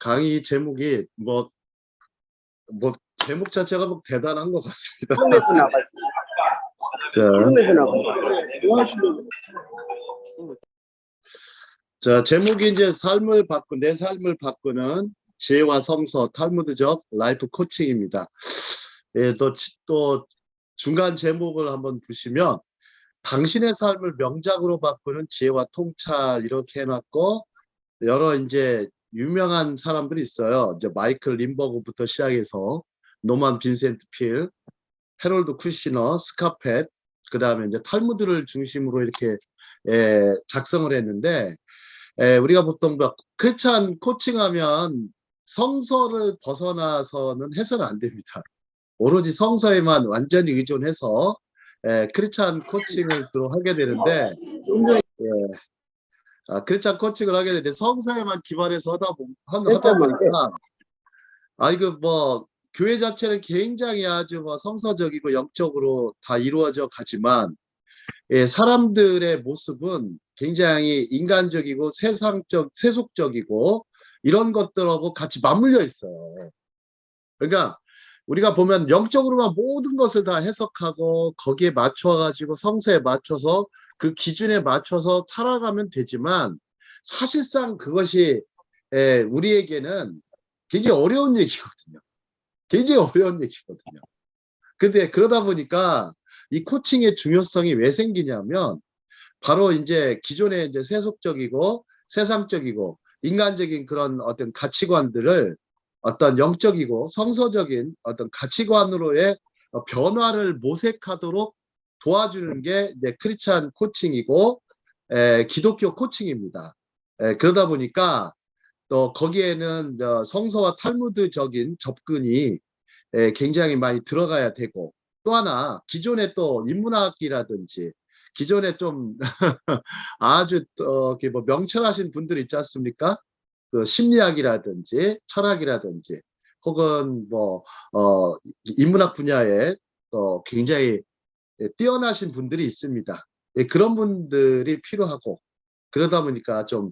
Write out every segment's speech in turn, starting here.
강의 제목이 뭐 제목 자체가 뭐 대단한 것 같습니다. 지금에서 나가지. 지금에서 나가지. 자, 제목이 이제 내 삶을 바꾸는 지혜와 성서 탈무드적 라이프 코칭입니다. 예, 또 중간 제목을 한번 보시면 당신의 삶을 명작으로 바꾸는 지혜와 통찰 이렇게 해놨고 여러 이제 유명한 사람들이 있어요. 이제 마이클 린버그부터 시작해서 노만 빈센트 필, 해롤드 쿠시너, 스카펫, 그 다음에 이제 탈무드를 중심으로 이렇게 작성을 했는데 우리가 보통 크리스찬 코칭하면 성서를 벗어나서는 해서는 안 됩니다. 오로지 성서에만 완전히 의존해서 크리스찬 코칭을 주로 하게 되는데 크리스찬 코칭을 하게 되는데 성서에만 기반해서 하다 보니까 이거 뭐 교회 자체는 굉장히 아주 뭐 성서적이고 영적으로 다 이루어져 가지만 사람들의 모습은 굉장히 인간적이고 세속적이고 이런 것들하고 같이 맞물려 있어요. 그러니까 우리가 보면 영적으로만 모든 것을 다 해석하고 거기에 맞춰가지고 성서에 맞춰서 그 기준에 맞춰서 살아가면 되지만 사실상 그것이 우리에게는 굉장히 어려운 얘기거든요. 굉장히 어려운 얘기거든요. 근데 그러다 보니까 이 코칭의 중요성이 왜 생기냐면 바로 이제 기존의 이제 세속적이고 세상적이고 인간적인 그런 어떤 가치관들을 어떤 영적이고 성서적인 어떤 가치관으로의 변화를 모색하도록 도와주는 게 이제 크리스찬 코칭이고 기독교 코칭입니다. 그러다 보니까 또 거기에는 성서와 탈무드적인 접근이 굉장히 많이 들어가야 되고 또 하나 기존의 또 인문학이라든지 기존에 좀 아주 뭐 명철하신 분들 있지 않습니까? 그 심리학이라든지 철학이라든지 혹은 뭐 인문학 분야에 또 굉장히 뛰어나신 분들이 있습니다. 그런 분들이 필요하고 그러다 보니까 좀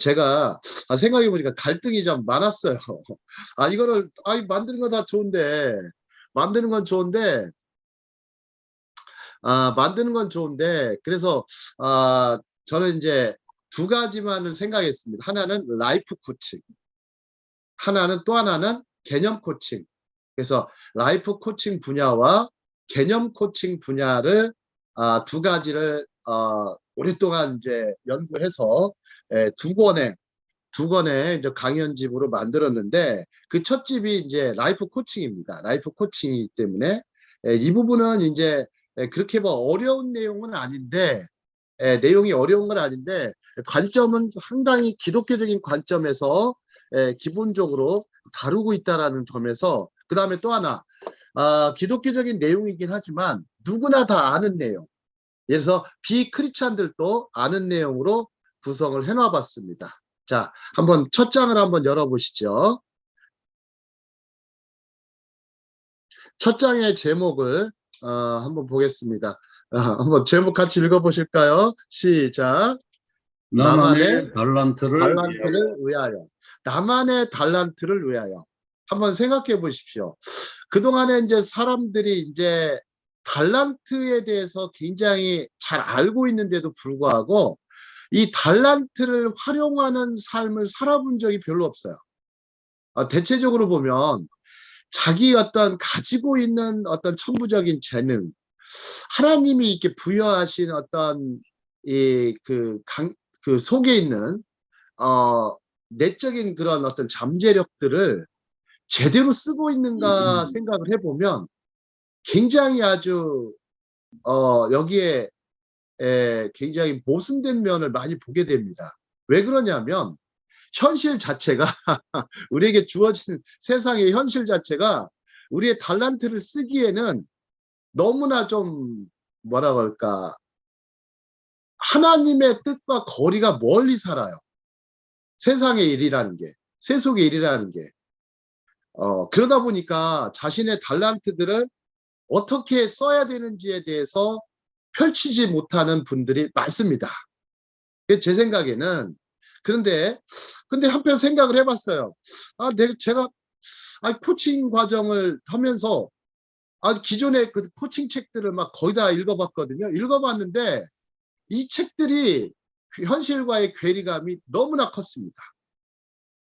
제가 생각해 보니까 갈등이 좀 많았어요. 이거를 만드는 건 다 좋은데 만드는 건 좋은데 그래서 저는 이제 두 가지만을 생각했습니다. 하나는 라이프 코칭, 또 하나는 개념 코칭. 그래서 라이프 코칭 분야와 개념 코칭 분야를 두 가지를 오랫동안 이제 연구해서 두 권의 이제 강연집으로 만들었는데 그 첫 집이 이제 라이프 코칭입니다. 라이프 코칭이기 때문에 이 부분은 이제 그렇게 뭐 어려운 내용은 아닌데 내용이 어려운 건 아닌데 관점은 상당히 기독교적인 관점에서 기본적으로 다루고 있다라는 점에서 그 다음에 또 하나 기독교적인 내용이긴 하지만 누구나 다 아는 내용 예를 들어서 비크리스찬들도 아는 내용으로 구성을 해놔 봤습니다. 자, 한번 첫 장을 한번 열어보시죠. 첫 장의 제목을 한번 보겠습니다. 한번 제목 같이 읽어보실까요? 시작. 나만의 달란트를 위하여. 나만의 달란트를 위하여. 한번 생각해 보십시오. 그동안에 이제 사람들이 이제 달란트에 대해서 굉장히 잘 알고 있는데도 불구하고 이 달란트를 활용하는 삶을 살아본 적이 별로 없어요. 대체적으로 보면 자기 어떤 가지고 있는 어떤 천부적인 재능, 하나님이 이렇게 부여하신 어떤 그 속에 있는 내적인 그런 어떤 잠재력들을 제대로 쓰고 있는가 생각을 해보면 굉장히 아주 여기에 굉장히 모순된 면을 많이 보게 됩니다. 왜 그러냐면 현실 자체가 우리에게 주어진 세상의 현실 자체가 우리의 달란트를 쓰기에는 너무나 좀 뭐라고 할까 하나님의 뜻과 거리가 멀리 살아요. 세상의 일이라는 게 세속의 일이라는 게 그러다 보니까 자신의 달란트들을 어떻게 써야 되는지에 대해서 펼치지 못하는 분들이 많습니다. 제 생각에는 근데 한편 생각을 해봤어요. 제가 코칭 과정을 하면서 기존의 그 코칭 책들을 막 거의 다 읽어봤거든요. 읽어봤는데 이 책들이 현실과의 괴리감이 너무나 컸습니다.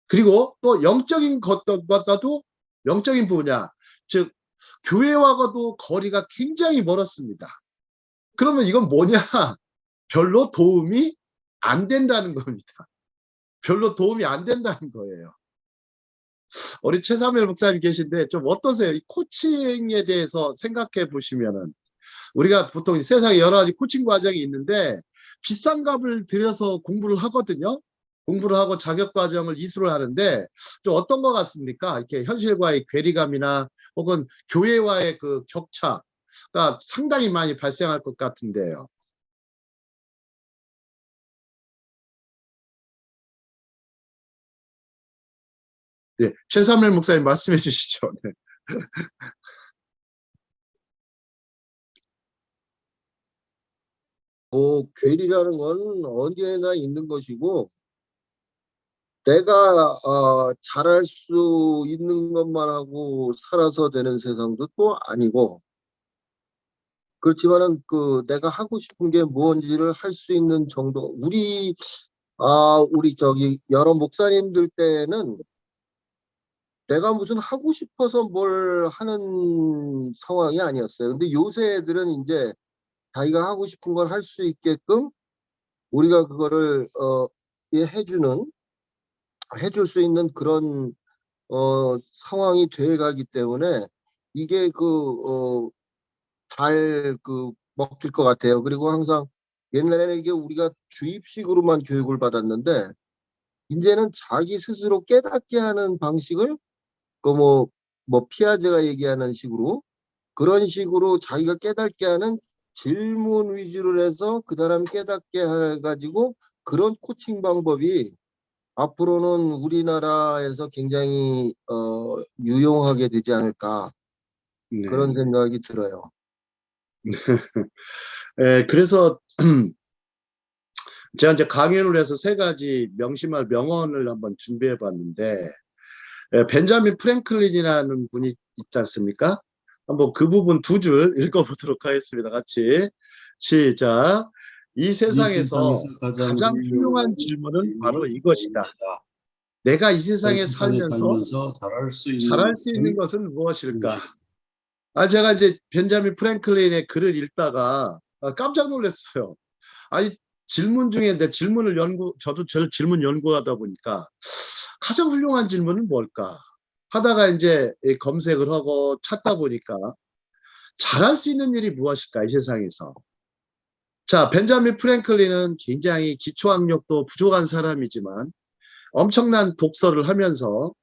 그리고 또 영적인 것보다도 영적인 분야, 즉 교회와도 거리가 굉장히 멀었습니다. 그러면 이건 뭐냐? 별로 도움이 안 된다는 겁니다. 별로 도움이 안 된다는 거예요. 우리 최사무엘 목사님 계신데 좀 어떠세요? 이 코칭에 대해서 생각해 보시면은 우리가 보통 세상에 여러 가지 코칭 과정이 있는데 비싼 값을 들여서 공부를 하거든요. 공부를 하고 자격 과정을 이수를 하는데 좀 어떤 것 같습니까? 이렇게 현실과의 괴리감이나 혹은 교회와의 그 격차가 상당히 많이 발생할 것 같은데요. 네, 최사무엘 목사님 말씀해 주시죠. 네. 괴리라는 건 언제나 있는 것이고, 내가 잘할 수 있는 것만 하고 살아서 되는 세상도 또 아니고, 그렇지만은 내가 하고 싶은 게 무언지를 할 수 있는 정도. 우리 저기 여러 목사님들 때는 내가 무슨 하고 싶어서 뭘 하는 상황이 아니었어요. 근데 요새 애들은 이제 자기가 하고 싶은 걸 할 수 있게끔 우리가 그거를 해줄 수 있는 그런 상황이 돼 가기 때문에 이게 잘 먹힐 것 같아요. 그리고 항상 옛날에는 이게 우리가 주입식으로만 교육을 받았는데 이제는 자기 스스로 깨닫게 하는 방식을 피아제가 얘기하는 식으로 그런 식으로 자기가 깨닫게 하는 질문 위주로 해서 그 사람이 깨닫게 해가지고 그런 코칭 방법이 앞으로는 우리나라에서 굉장히 유용하게 되지 않을까 네. 그런 생각이 들어요. 그래서 제가 이제 강연을 해서 세 가지 명심할 명언을 한번 준비해 봤는데 벤자민 프랭클린이라는 분이 있지 않습니까? 한번 그 부분 두 줄 읽어보도록 하겠습니다. 같이 시작. 이 세상에서 가장 훌륭한 질문은 바로 이것이다. 내가 이 세상에 살면서 잘할 수 있는 것은 무엇일까? 제가 이제 벤자민 프랭클린의 글을 읽다가 깜짝 놀랐어요. 질문 중에 저도 질문 연구하다 보니까 가장 훌륭한 질문은 뭘까? 하다가 이제 검색을 하고 찾다 보니까 잘할 수 있는 일이 무엇일까? 이 세상에서. 자, 벤자민 프랭클린은 굉장히 기초학력도 부족한 사람이지만 엄청난 독서를 하면서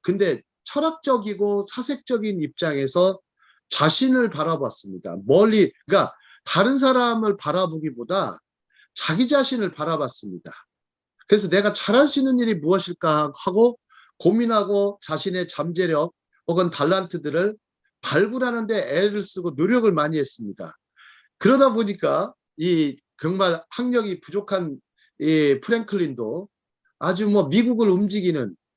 근데 철학적이고 사색적인 입장에서 자신을 바라봤습니다. 그러니까 다른 사람을 바라보기보다 자기 자신을 바라봤습니다. 그래서 내가 잘할 수 있는 일이 무엇일까 하고 고민하고 자신의 잠재력 혹은 달란트들을 발굴하는 데 애를 쓰고 노력을 많이 했습니다. 그러다 보니까 이 정말 학력이 부족한 이 프랭클린도 아주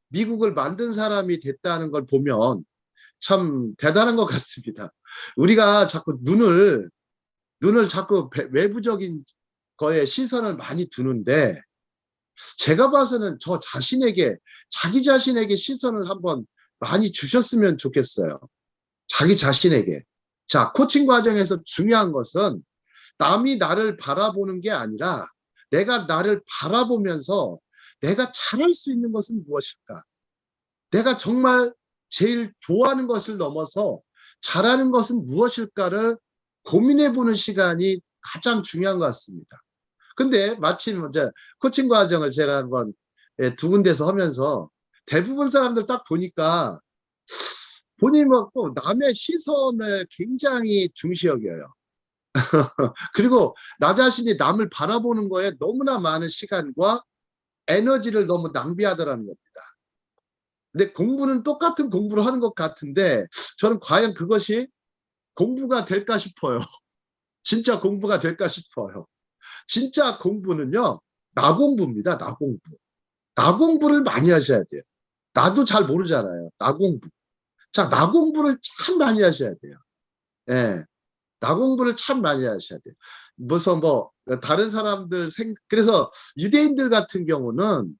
미국을 만든 사람이 됐다는 걸 보면 참 대단한 것 같습니다. 우리가 자꾸 눈을 자꾸 외부적인 거에 시선을 많이 두는데 제가 봐서는 자기 자신에게 시선을 한번 많이 주셨으면 좋겠어요. 자기 자신에게. 자, 코칭 과정에서 중요한 것은 남이 나를 바라보는 게 아니라 내가 나를 바라보면서 내가 잘할 수 있는 것은 무엇일까? 내가 정말 제일 좋아하는 것을 넘어서 잘하는 것은 무엇일까를 고민해보는 시간이 가장 중요한 것 같습니다. 근데 마침 이제 코칭 과정을 제가 한번 두 군데서 하면서 대부분 사람들 딱 보니까 본인이 또 남의 시선을 굉장히 중시 여겨요. 그리고 나 자신이 남을 바라보는 거에 너무나 많은 시간과 에너지를 너무 낭비하더라는 겁니다. 근데 공부는 똑같은 공부를 하는 것 같은데 저는 과연 그것이 공부가 될까 싶어요. 진짜 공부가 될까 싶어요. 진짜 공부는요, 나공부입니다. 나공부. 나공부를 많이 하셔야 돼요. 나도 잘 모르잖아요. 나공부. 자, 나공부를 참 많이 하셔야 돼요. 예. 나공부를 참 많이 하셔야 돼요. 무슨 뭐 다른 사람들 그래서 유대인들 같은 경우는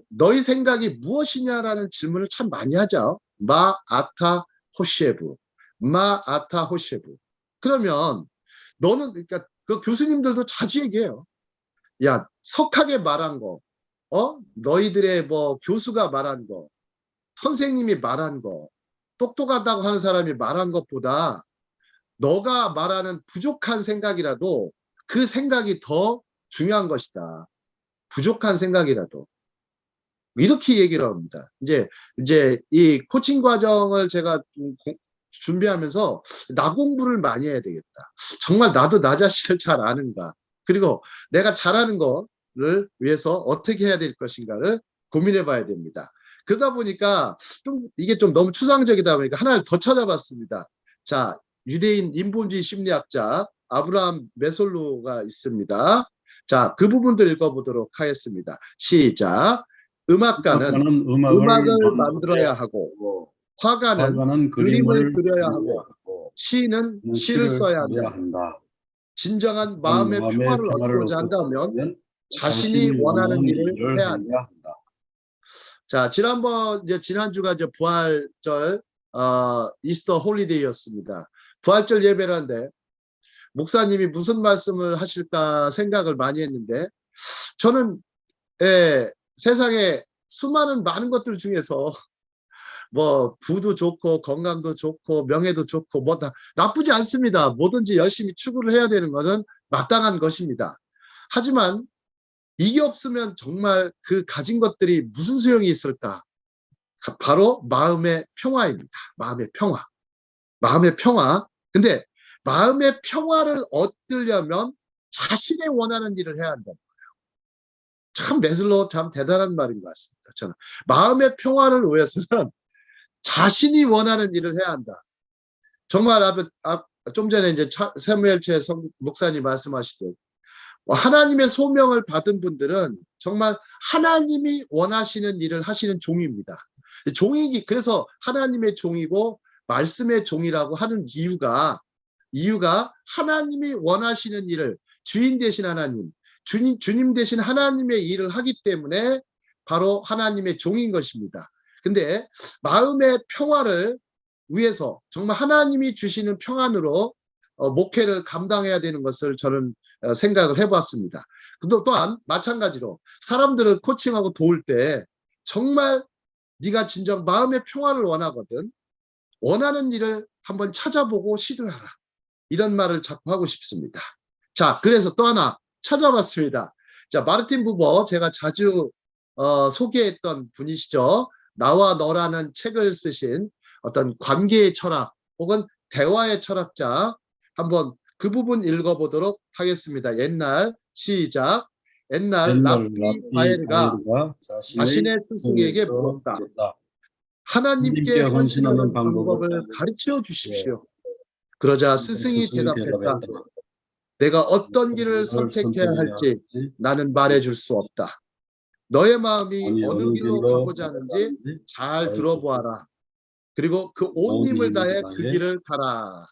너희 생각이 무엇이냐라는 질문을 참 많이 하죠. 마 아타 호셰브. 마 아타 호셰브. 그러면 너는 그러니까 그 교수님들도 자주 얘기해요. 야, 석학에 말한 거, 너희들의 뭐 교수가 말한 거, 선생님이 말한 거, 똑똑하다고 하는 사람이 말한 것보다 너가 말하는 부족한 생각이라도 그 생각이 더 중요한 것이다. 부족한 생각이라도. 이렇게 얘기를 합니다. 이제 이 코칭 과정을 제가 준비하면서 나 공부를 많이 해야 되겠다. 정말 나도 나 자신을 잘 아는가. 그리고 내가 잘하는 거를 위해서 어떻게 해야 될 것인가를 고민해 봐야 됩니다. 그러다 보니까 이게 좀 너무 추상적이다 보니까 하나를 더 찾아봤습니다. 자, 유대인 인본주의 심리학자 아브라함 메솔로가 있습니다. 자, 그 부분들 읽어보도록 하겠습니다. 시작. 음악가는 음악을 만들어야 하고 화가는 그림을 그려야 하고 시인은 시를 써야 한다. 진정한 마음의 평화를 얻고자 한다면 자신이 원하는 일을 해야 한다. 자, 지난주가 이제 부활절 이스터 홀리데이였습니다. 부활절 예배라는데 목사님이 무슨 말씀을 하실까 생각을 많이 했는데 저는 세상에 수많은 많은 것들 중에서 뭐 부도 좋고 건강도 좋고 명예도 좋고 뭐 다 나쁘지 않습니다. 뭐든지 열심히 추구를 해야 되는 것은 마땅한 것입니다. 하지만 이게 없으면 정말 그 가진 것들이 무슨 소용이 있을까? 바로 마음의 평화입니다. 마음의 평화. 마음의 평화. 근데 마음의 평화를 얻으려면 자신의 원하는 일을 해야 한다. 참 메슬로 참 대단한 말인 것 같습니다. 저는 마음의 평화를 위해서는 자신이 원하는 일을 해야 한다. 정말 좀 전에 이제 세무엘체 목사님 말씀하시듯 하나님의 소명을 받은 분들은 정말 하나님이 원하시는 일을 하시는 종입니다. 그래서 하나님의 종이고 말씀의 종이라고 하는 이유가 하나님이 원하시는 일을 주인 되신 하나님, 주님 되신 하나님의 일을 하기 때문에 바로 하나님의 종인 것입니다. 근데 마음의 평화를 위해서 정말 하나님이 주시는 평안으로 목회를 감당해야 되는 것을 저는 생각을 해봤습니다. 또한 마찬가지로 사람들을 코칭하고 도울 때 정말 네가 진정 마음의 평화를 원하거든 원하는 일을 한번 찾아보고 시도하라. 이런 말을 자꾸 하고 싶습니다. 자, 그래서 또 하나 찾아봤습니다. 자, 마르틴 부버 제가 자주 소개했던 분이시죠. 나와 너라는 책을 쓰신 어떤 관계의 철학 혹은 대화의 철학자 한번 그 부분 읽어보도록 하겠습니다. 옛날 시작. 옛날 랍비 바에르가 자신의 스승에게 물었다. 하나님께 헌신하는 방법을 가르쳐 주십시오. 그러자 스승이 대답했다. 내가 어떤 길을 선택해야 할지 나는 말해줄 수 없다. 너의 마음이 어느 길로 가고자 하는지 잘 들어보아라. 그리고 그 온 힘을 다해 그 길을 가라.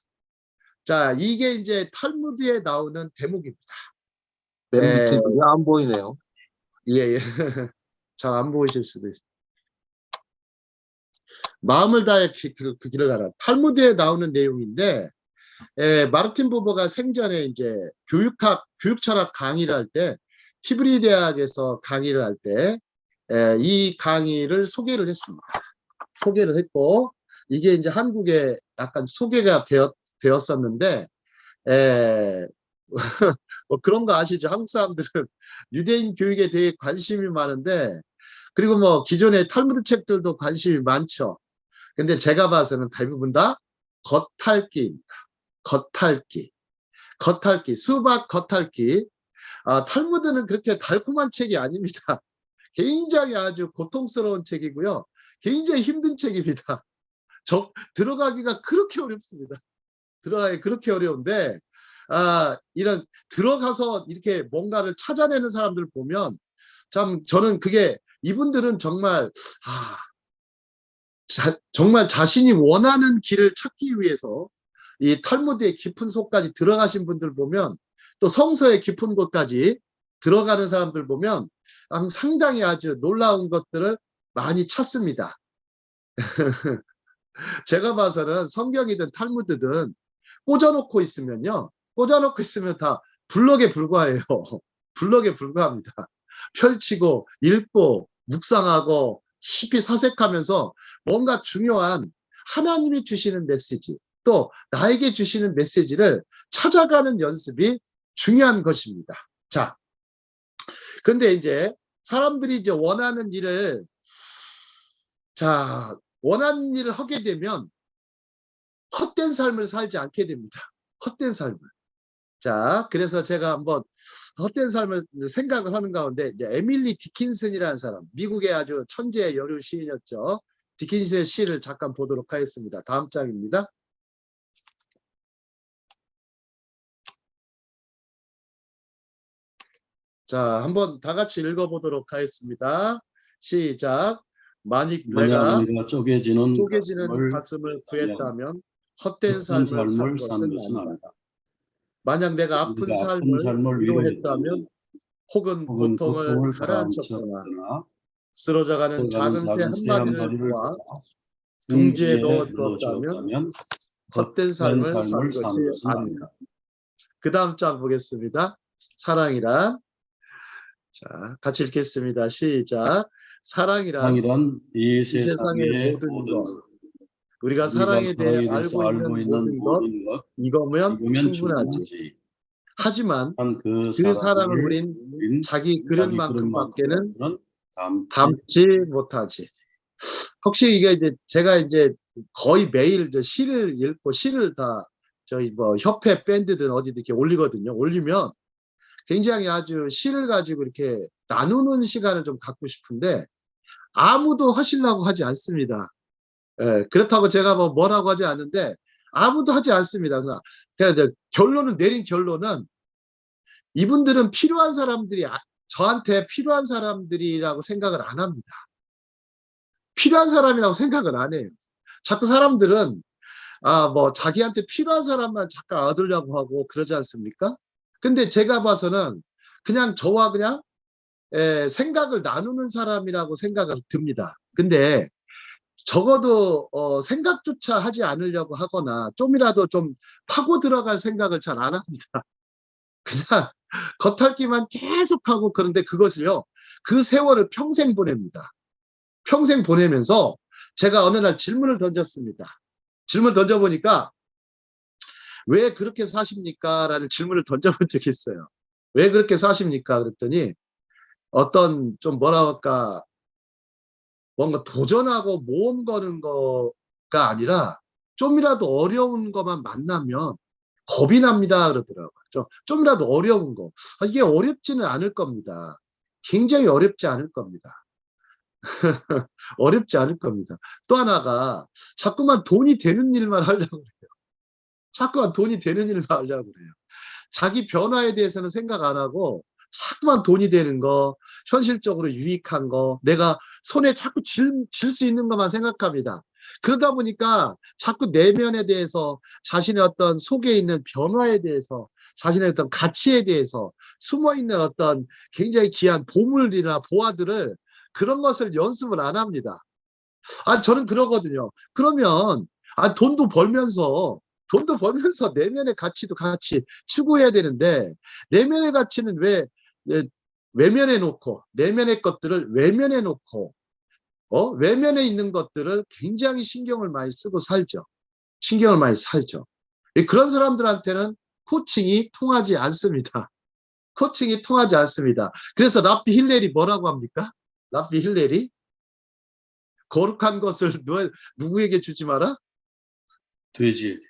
자, 이게 이제 탈무드에 나오는 대목입니다. 맨 밑에 안 보이네요. 예. 잘 안 보이실 수도 있어요. 마음을 다해 그 길을 가라. 탈무드에 나오는 내용인데 마르틴 부버가 생전에 이제 교육철학 강의를 할 때 티브리 대학에서 강의를 할 때 이 강의를 소개를 했습니다. 소개를 했고 이게 이제 한국에 약간 소개가 되었었는데 뭐 그런 거 아시죠? 한국 사람들은 유대인 교육에 대해 관심이 많은데 그리고 뭐 기존의 탈무드 책들도 관심이 많죠. 근데 제가 봐서는 대부분 다 겉핥기입니다. 겉핥기, 수박 겉핥기. 탈무드는 그렇게 달콤한 책이 아닙니다. 굉장히 아주 고통스러운 책이고요. 굉장히 힘든 책입니다. 들어가기가 그렇게 어렵습니다. 들어가기 그렇게 어려운데 이런 들어가서 이렇게 뭔가를 찾아내는 사람들 보면 참 저는 그게 이분들은 정말 정말 자신이 원하는 길을 찾기 위해서 이 탈무드의 깊은 속까지 들어가신 분들 보면 또 성서의 깊은 곳까지 들어가는 사람들 보면 상당히 아주 놀라운 것들을 많이 찾습니다. 제가 봐서는 성경이든 탈무드든 꽂아놓고 있으면요. 꽂아놓고 있으면 다 블럭에 불과해요. 블럭에 불과합니다. 펼치고 읽고 묵상하고 깊이 사색하면서 뭔가 중요한 하나님이 주시는 메시지 또 나에게 주시는 메시지를 찾아가는 연습이 중요한 것입니다. 자, 근데 이제 사람들이 이제 원하는 일을 하게 되면 헛된 삶을 살지 않게 됩니다. 헛된 삶을. 자, 그래서 제가 한번 헛된 삶을 생각을 하는 가운데 이제 에밀리 디킨슨이라는 사람, 미국의 아주 천재 여류 시인이었죠. 디킨슨의 시를 잠깐 보도록 하겠습니다. 다음 장입니다. 자, 한번 다 같이 읽어보도록 하겠습니다. 시작. 만약 내가 쪼개지는 가슴을 구했다면 헛된 삶을 산 것은 아니다. 만약 내가 아픈 삶을 위로했다면 혹은 고통을 가라앉혔거나 쓰러져가는 작은 새 한 마리를 구하 둥지에 넣어 주었다면 헛된 삶을 산 것이 아니다. 그 다음 장 보겠습니다. 사랑이란, 자, 같이 읽겠습니다. 시작. 사랑이란 이 세상의 모든 것, 우리가 사랑에 대해 알고 있는 모든 것, 이거면 충분하지. 하지만 그 사랑을 우린 자기 그릇만큼밖에는 담지 못하지. 혹시 이게 이제 제가 이제 거의 매일 시를 읽고 시를 다 저희 뭐 협회 밴드든 어디 이렇게 올리거든요. 올리면 굉장히 아주 시를 가지고 이렇게 나누는 시간을 좀 갖고 싶은데 아무도 하시려고 하지 않습니다. 예, 그렇다고 제가 뭐라고 하지 않는데 아무도 하지 않습니다. 그러니까 결론은 내린 결론은 이분들은 필요한 사람들이 저한테 필요한 사람들이라고 생각을 안 합니다. 필요한 사람이라고 생각을 안 해요. 자꾸 사람들은 뭐 자기한테 필요한 사람만 잠깐 얻으려고 하고 그러지 않습니까? 근데 제가 봐서는 그냥 저와 그냥 생각을 나누는 사람이라고 생각이 듭니다. 근데 적어도 생각조차 하지 않으려고 하거나 좀이라도 좀 파고 들어갈 생각을 잘 안 합니다. 그냥 겉핥기만 계속하고 그런데 그것을요. 그 세월을 평생 보냅니다. 평생 보내면서 제가 어느 날 질문을 던졌습니다. 질문을 던져보니까 왜 그렇게 사십니까? 라는 질문을 던져본 적이 있어요. 왜 그렇게 사십니까? 그랬더니 어떤 좀 뭐라 할까 뭔가 도전하고 모험 거는 거가 아니라 좀이라도 어려운 것만 만나면 겁이 납니다 그러더라고요. 좀이라도 어려운 거. 이게 어렵지는 않을 겁니다. 굉장히 어렵지 않을 겁니다. 어렵지 않을 겁니다. 또 하나가 자꾸만 돈이 되는 일만 하려고 그래요. 자꾸만 돈이 되는 일만 하려고 그래요. 자기 변화에 대해서는 생각 안 하고 자꾸만 돈이 되는 거, 현실적으로 유익한 거, 내가 손에 자꾸 쥘 수 있는 것만 생각합니다. 그러다 보니까 자꾸 내면에 대해서 자신의 어떤 속에 있는 변화에 대해서 자신의 어떤 가치에 대해서 숨어있는 어떤 굉장히 귀한 보물이나 보화들을 그런 것을 연습을 안 합니다. 저는 그러거든요. 그러면 돈도 벌면서 내면의 가치도 같이 추구해야 되는데 내면의 가치는 왜 외면해 놓고 내면의 것들을 외면해 놓고 외면에 있는 것들을 굉장히 신경을 많이 쓰고 살죠. 신경을 많이 살죠. 그런 사람들한테는 코칭이 통하지 않습니다. 코칭이 통하지 않습니다. 그래서 랍비 힐렐이 뭐라고 합니까? 랍비 힐렐이 거룩한 것을 누구에게 주지 마라? 돼지에게.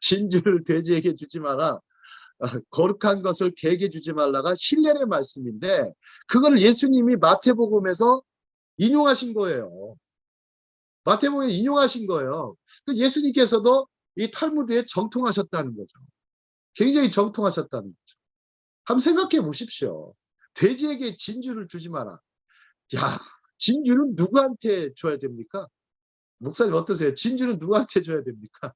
진주를 돼지에게 주지 마라. 거룩한 것을 개에게 주지 말라가 힐렐의 말씀인데 그걸 예수님이 마태복음에서 인용하신 거예요. 마태복음에 인용하신 거예요. 예수님께서도 이 탈무드에 정통하셨다는 거죠. 굉장히 정통하셨다는 거죠. 한번 생각해 보십시오. 돼지에게 진주를 주지 마라. 야, 진주는 누구한테 줘야 됩니까? 목사님 어떠세요? 진주는 누구한테 줘야 됩니까?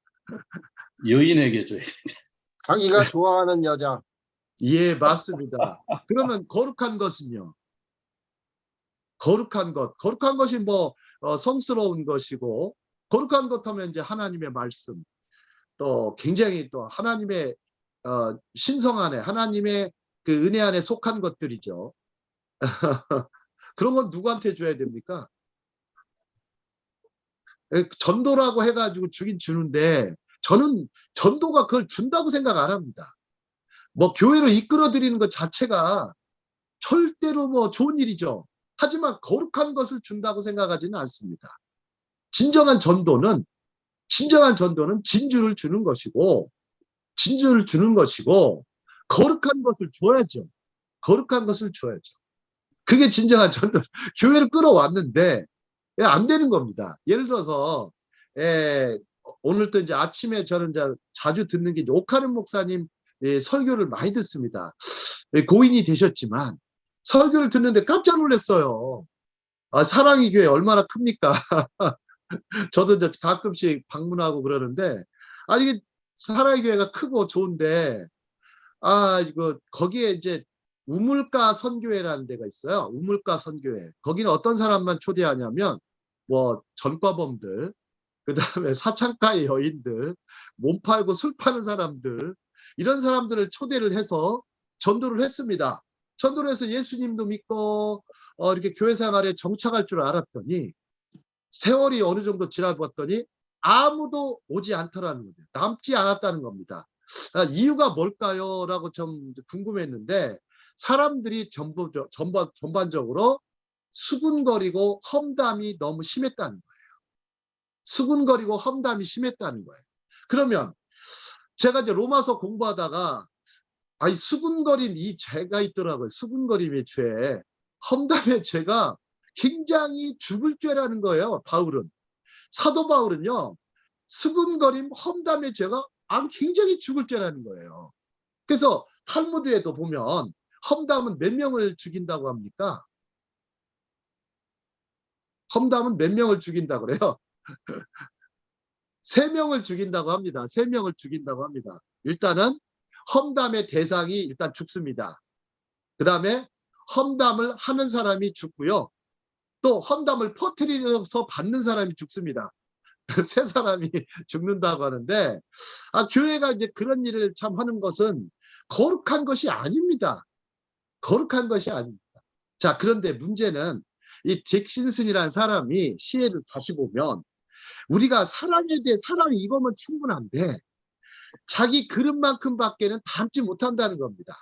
여인에게 줘야 돼. 자기가 좋아하는 여자. 예, 맞습니다. 그러면 거룩한 것은요? 거룩한 것. 거룩한 것이 뭐 성스러운 것이고, 거룩한 것 하면 이제 하나님의 말씀, 또 굉장히 또 하나님의 신성 안에, 하나님의 그 은혜 안에 속한 것들이죠. 그런 건 누구한테 줘야 됩니까? 전도라고 해가지고 주긴 주는데, 저는 전도가 그걸 준다고 생각 안 합니다. 뭐 교회로 이끌어 드리는 것 자체가 절대로 뭐 좋은 일이죠. 하지만 거룩한 것을 준다고 생각하지는 않습니다. 진정한 전도는 진주를 주는 것이고, 거룩한 것을 줘야죠. 거룩한 것을 줘야죠. 그게 진정한 전도. 교회를 끌어왔는데 안 되는 겁니다. 예를 들어서 오늘 또 이제 아침에 저는 이제 자주 듣는 게 이제 옥하는 목사님 설교를 많이 듣습니다. 고인이 되셨지만 설교를 듣는데 깜짝 놀랐어요. 아, 사랑의 교회 얼마나 큽니까? 저도 이제 가끔씩 방문하고 그러는데, 아니, 이게 사랑의 교회가 크고 좋은데, 이거, 거기에 이제 우물가 선교회라는 데가 있어요. 우물가 선교회. 거기는 어떤 사람만 초대하냐면, 뭐, 전과범들, 그 다음에 사창가의 여인들, 몸 팔고 술 파는 사람들, 이런 사람들을 초대를 해서 전도를 했습니다. 전도를 해서 예수님도 믿고, 이렇게 교회 생활에 정착할 줄 알았더니, 세월이 어느 정도 지나봤더니 아무도 오지 않더라는 거죠. 남지 않았다는 겁니다. 이유가 뭘까요? 라고 좀 궁금했는데, 사람들이 전반적으로 수군거리고 험담이 너무 심했다는 거예요. 수군거리고 험담이 심했다는 거예요. 그러면 제가 이제 로마서 공부하다가 수군거림 이 죄가 있더라고요. 수군거림의 죄, 험담의 죄가 굉장히 죽을 죄라는 거예요. 사도 바울은요, 수군거림 험담의 죄가 굉장히 죽을 죄라는 거예요. 그래서 탈무드에도 보면 험담은 몇 명을 죽인다고 합니까? 험담은 몇 명을 죽인다고 그래요? 3명을 죽인다고 합니다. 3명을 죽인다고 합니다. 일단은 험담의 대상이 일단 죽습니다. 그 다음에 험담을 하는 사람이 죽고요. 또 험담을 퍼뜨려서 받는 사람이 죽습니다. 3사람이 죽는다고 하는데, 교회가 이제 그런 일을 참 하는 것은 거룩한 것이 아닙니다. 거룩한 것이 아닙니다. 자, 그런데 문제는 이 잭신슨이라는 사람이 시혜를 다시 보면, 우리가 사랑에 대해 사랑이 이거면 충분한데 자기 그릇만큼밖에는 담지 못한다는 겁니다.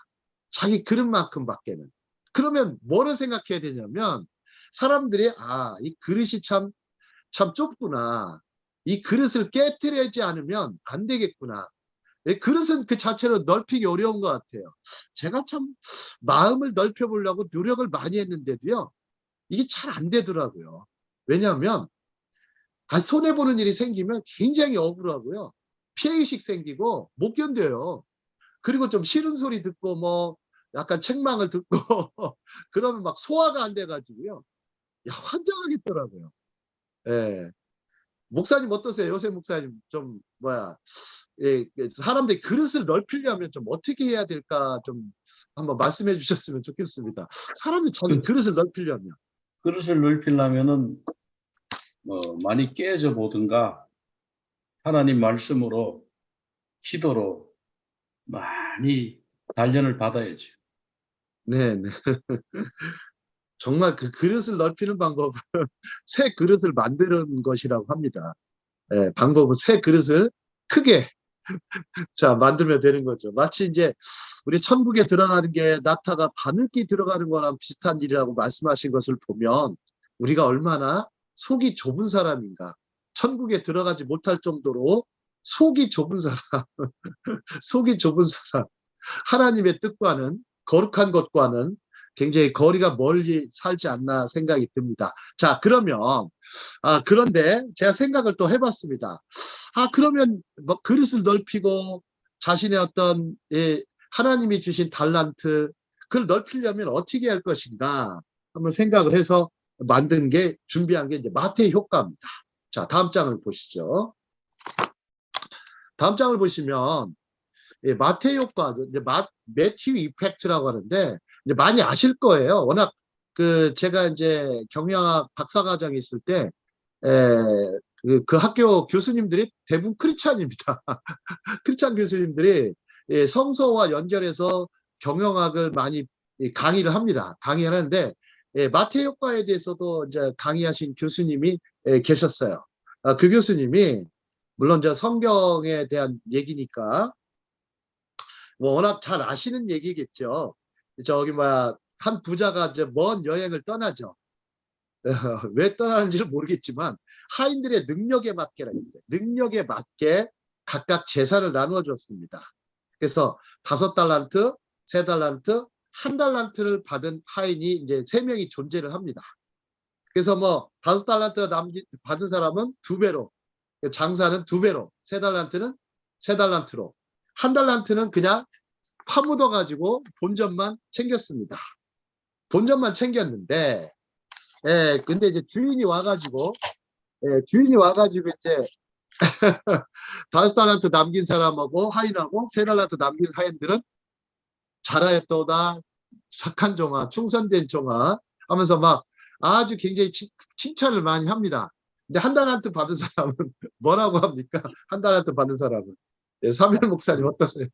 자기 그릇만큼밖에는. 그러면 뭐를 생각해야 되냐면, 사람들이 이 그릇이 참 좁구나. 이 그릇을 깨트리지 않으면 안 되겠구나. 그릇은 그 자체로 넓히기 어려운 것 같아요. 제가 참 마음을 넓혀보려고 노력을 많이 했는데도요, 이게 잘 안 되더라고요. 왜냐하면 손해보는 일이 생기면 굉장히 억울하고요. 피해의식 생기고 못 견뎌요. 그리고 좀 싫은 소리 듣고 뭐 약간 책망을 듣고 그러면 막 소화가 안 돼가지고요. 환장하겠더라고요. 예. 목사님 어떠세요? 요새 목사님 좀 사람들이 그릇을 넓히려면 좀 어떻게 해야 될까 좀 한번 말씀해 주셨으면 좋겠습니다. 사람이 자기 그릇을 넓히려면. 그릇을 넓히려면은 많이 깨져 보든가 하나님 말씀으로 기도로 많이 단련을 받아야죠. 네. 정말 그 그릇을 넓히는 방법은 새 그릇을 만드는 것이라고 합니다. 방법은 새 그릇을 크게 만들면 되는 거죠. 마치 이제 우리 천국에 들어가는 게 나타가 바늘기 들어가는 거랑 비슷한 일이라고 말씀하신 것을 보면 우리가 얼마나 속이 좁은 사람인가. 천국에 들어가지 못할 정도로 속이 좁은 사람, 속이 좁은 사람, 하나님의 뜻과는, 거룩한 것과는 굉장히 거리가 멀리 살지 않나 생각이 듭니다. 자, 그러면 그런데 제가 생각을 또 해봤습니다. 그러면 뭐 그릇을 넓히고 자신의 어떤 하나님이 주신 달란트 그걸 넓히려면 어떻게 할 것인가 한번 생각을 해서 만든 게 준비한 게 이제 마태의 효과입니다. 자, 다음 장을 보시죠. 다음 장을 보시면 마태의 효과, 이제 매튜 이펙트라고 하는데 이제 많이 아실 거예요. 워낙 제가 이제 경영학 박사과정에 있을 때 그 학교 교수님들이 대부분 크리스찬입니다. 크리스찬 교수님들이 성서와 연결해서 경영학을 많이 강의를 합니다. 강의를 하는데 마태 효과에 대해서도 이제 강의하신 교수님이 계셨어요. 그 교수님이 물론 이제 성경에 대한 얘기니까 뭐 워낙 잘 아시는 얘기겠죠. 저기 한 부자가 이제 먼 여행을 떠나죠. 왜 떠나는지를 모르겠지만 하인들의 능력에 맞게라 했어요. 능력에 맞게 각각 재산을 나누어 줬습니다. 그래서 5달란트, 3달란트, 1달란트를 받은 하인이 이제 3명이 존재를 합니다. 그래서 뭐 5달란트 받은 사람은 2배로, 장사는 2배로, 3달란트는 3달란트로, 1달란트는 그냥 파묻어 가지고 본전만 챙겼습니다. 본전만 챙겼는데, 근데 이제 주인이 와가지고 이제 5달란트 남긴 사람하고 하인하고 3달란트 남긴 하인들은 잘하였도다, 착한 종아, 충성된 종아 하면서 막 아주 굉장히 칭찬을 많이 합니다. 근데 1달란트 받은 사람은 뭐라고 합니까? 1달란트 받은 사람은. 사무엘 목사님 어떠세요?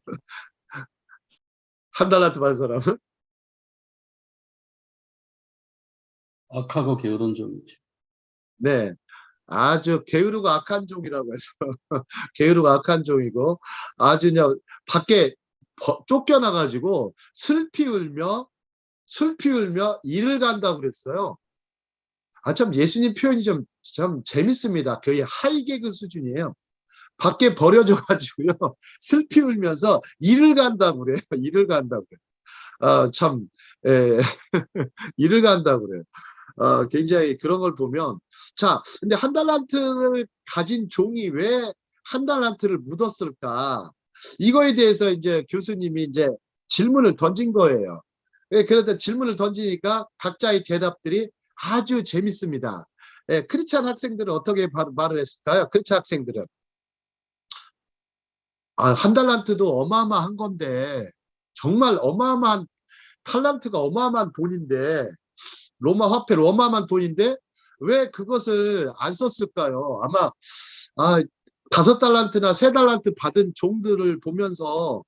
1달란트 받은 사람은? 악하고 게으른 종이죠. 네. 아주 게으르고 악한 종이라고 해서 게으르고 악한 종이고 아주 그냥 밖에 쫓겨나가지고 슬피 울며 일을 간다고 그랬어요. 참 예수님 표현이 참 재밌습니다. 거의 하이개그 수준이에요. 밖에 버려져 가지고요 슬피 울면서 일을 간다고 그래요. 일을 간다고 그래요. 참 일을 간다고 그래요. 굉장히 그런 걸 보면 자, 근데 1달란트를 가진 종이 왜 1달란트를 묻었을까? 이거에 대해서 이제 교수님이 이제 질문을 던진 거예요. 그런데 질문을 던지니까 각자의 대답들이 아주 재밌습니다. 크리스찬 학생들은 어떻게 말을 했을까요? 크리스찬 학생들은 1달란트도 어마어마한 건데 정말 어마어마한 탈란트가 어마어마한 돈인데 로마 화폐로 어마어마한 돈인데 왜 그것을 안 썼을까요? 아마 5달란트나 3달란트 받은 종들을 보면서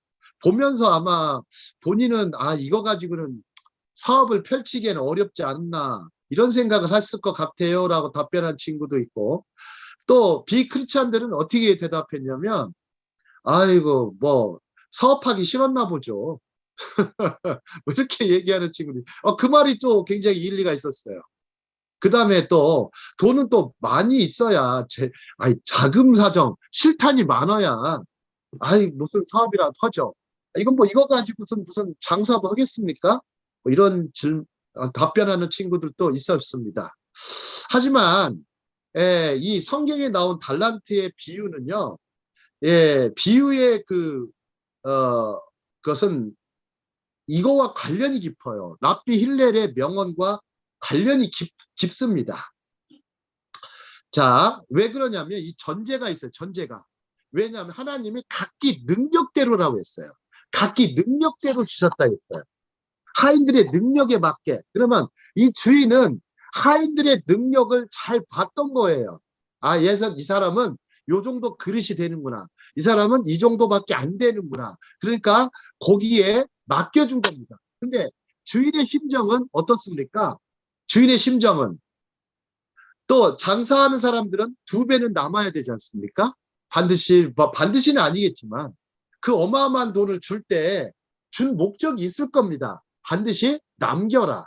아마 본인은 이거 가지고는 사업을 펼치기에는 어렵지 않나 이런 생각을 했을 것 같아요 라고 답변한 친구도 있고 또 비크리스찬들은 어떻게 대답했냐면 아이고 뭐 사업하기 싫었나 보죠. 뭐 이렇게 얘기하는 친구들이 그 말이 또 굉장히 일리가 있었어요. 그 다음에 또 돈은 또 많이 있어야 자금 사정 실탄이 많아야 무슨 사업이라도 하죠. 이건 뭐 이거 가지고 무슨 장사도 하겠습니까? 뭐 이런 답변하는 친구들도 있었습니다. 하지만 이 성경에 나온 달란트의 비유는요. 비유의 그것은 이거와 관련이 깊어요. 랍비 힐렐의 명언과 관련이 깊습니다. 자, 왜 그러냐면 이 전제가 있어요. 전제가. 왜냐하면 하나님이 각기 능력대로라고 했어요. 각기 능력대로 주셨다 했어요. 하인들의 능력에 맞게. 그러면 이 주인은 하인들의 능력을 잘 봤던 거예요. 이 사람은 요 정도 그릇이 되는구나. 이 사람은 이 정도밖에 안 되는구나. 그러니까 거기에 맡겨준 겁니다. 근데 주인의 심정은 어떻습니까? 주인의 심정은 또 장사하는 사람들은 2배는 남아야 되지 않습니까? 반드시는 아니겠지만 그 어마어마한 돈을 줄 때 준 목적이 있을 겁니다. 반드시 남겨라.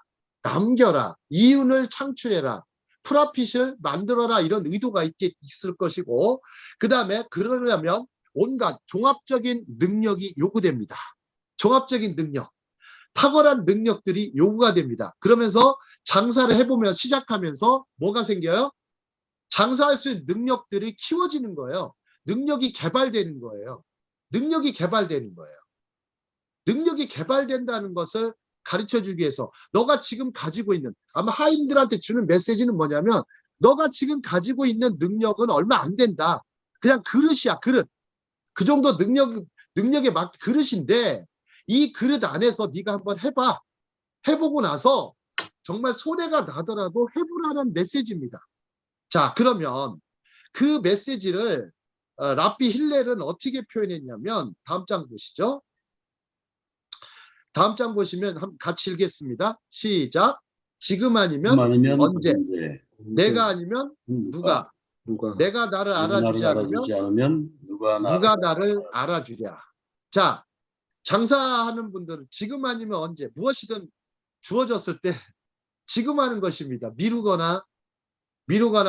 이윤을 창출해라. 프라핏을 만들어라. 이런 의도가 있을 것이고 그 다음에 그러려면 온갖 종합적인 능력이 요구됩니다. 종합적인 능력. 탁월한 능력들이 요구가 됩니다. 그러면서 장사를 해보면 시작하면서 뭐가 생겨요? 장사할 수 있는 능력들이 키워지는 거예요. 능력이 개발되는 거예요. 능력이 개발되는 거예요. 능력이 개발된다는 것을 가르쳐주기 위해서 너가 지금 가지고 있는, 아마 하인들한테 주는 메시지는 뭐냐면, 너가 지금 가지고 있는 능력은 얼마 안 된다. 그냥 그릇이야, 그릇. 그 정도 능력에 맞 그릇인데, 이 그릇 안에서 네가 한번 해봐. 해보고 나서 정말 손해가 나더라도 해보라는 메시지입니다. 자, 그러면 그 메시지를 랍비 힐렐은 어떻게 표현했냐면, 다음 장 보시죠. 다음 장 보시면 같이 읽겠습니다. 시작. 지금 아니면 언제? 내가 아니면 누가? 내가 나를 알아주지 않으면 누가 나를 알아주랴. 자, 장사하는 분들은 지금 아니면 언제, 무엇이든 주어졌을 때 지금 하는 것입니다. 미루거나